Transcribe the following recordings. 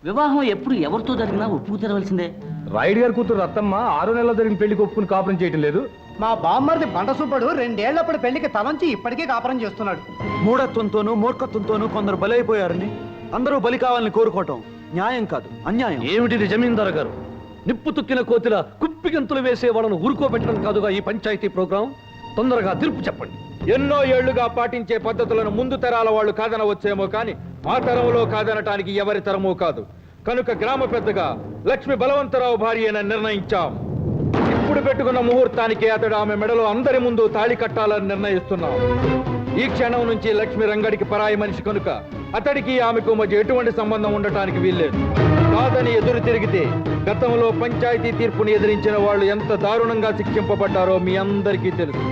వివాహం ఎప్పుడు ఎవరితో జరిగినా ఒప్పుకు తెరవలసిందే. రాయుడు గారి కూతురు రత్తమ్మ 6 నెలల జరిగిన పెళ్లికి ఒప్పుకుని కాపురం చేయటం లేదు. మా బామ్మర్ది బండసూపడు 2 ఏళ్లప్పుడు పెళ్లికి తలంచి ఇప్పటికీ కాపురం చేస్తున్నాడు. మూఢత్వంతోనూ మూర్ఖత్వంతోనూ కొందరు బలైపోయారని అందరూ బలి కావాలని కోరుకోవటం న్యాయం కాదు, అన్యాయం. ఏమిటిది జమీందారు గారు? నిప్పు తొక్కిన కోతిల కుప్పిగంతులు వేసే వాళ్ళను ఊరుకోబెట్టడం కాదుగా ఈ పంచాయతీ ప్రోగ్రాం. తొందరగా తీర్పు చెప్పండి. ఎన్నో ఏళ్లుగా పాటించే పద్ధతులను ముందు తరాల వాళ్ళు కాదనవచ్చేమో కానీ మా తరంలో కాదనటానికి ఎవరి తరమూ కాదు. కనుక గ్రామ పెద్దగా లక్ష్మి బలవంతరావు భార్య అని నిర్ణయించాం. ఇప్పుడు పెట్టుకున్న ముహూర్తానికి అతడు ఆమె మెడలో అందరి ముందు తాళి కట్టాలని నిర్ణయిస్తున్నాం. ఈ క్షణం నుంచి లక్ష్మి రంగడికి పరాయి మనిషి కనుక అతడికి ఆమెకు మధ్య ఎటువంటి సంబంధం ఉండటానికి వీల్లేదు. కాదని ఎదురు తిరిగితే గతంలో పంచాయతీ తీర్పుని ఎదిరించిన వాళ్ళు ఎంత దారుణంగా శిక్షింపబడ్డారో మీ అందరికీ తెలుసు.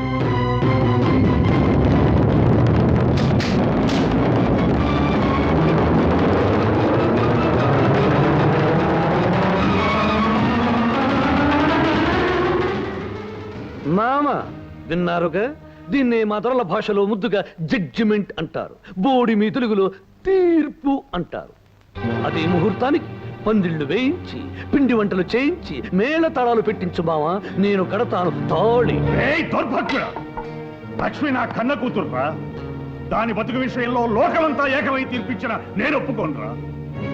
మామ విన్నారుగా? దీన్నే మా తరల భాషలో ముద్దుగా జడ్జిమెంట్ అంటారు. బోడి మీ తెలుగులో తీర్పు అంటారు. అదే ముహూర్తానికి పందిళ్లు వేయించి పిండి వంటలు చేయించి మేళ తాళాలు పెట్టించు మావా, నేను కడతాను తాళి. లక్ష్మి నా కన్న కూతురురా. దాని బతుకు విషయంలో లోకమంతా ఏకమై తీర్పిచ్చిన నేను ఒప్పుకోనరా.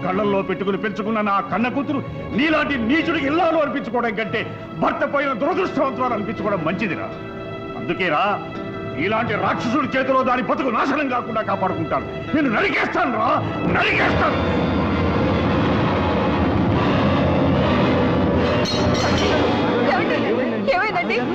కళ్ళల్లో పెట్టుకుని పెంచుకున్న నా కన్న కూతురు నీలాంటి నీచుడికి ఇల్లాలు అనిపించుకోవడం కంటే భర్త పోయిన దురదృష్టవంతురాలు అనిపించుకోవడం మంచిదిరా. అందుకేరా ఇలాంటి రాక్షసుడి చేతిలో దాని బతుకు నాశనం కాకుండా కాపాడుకుంటాను. నేను నరికేస్తాను రా, నరికేస్తాను. ఏమైందండి?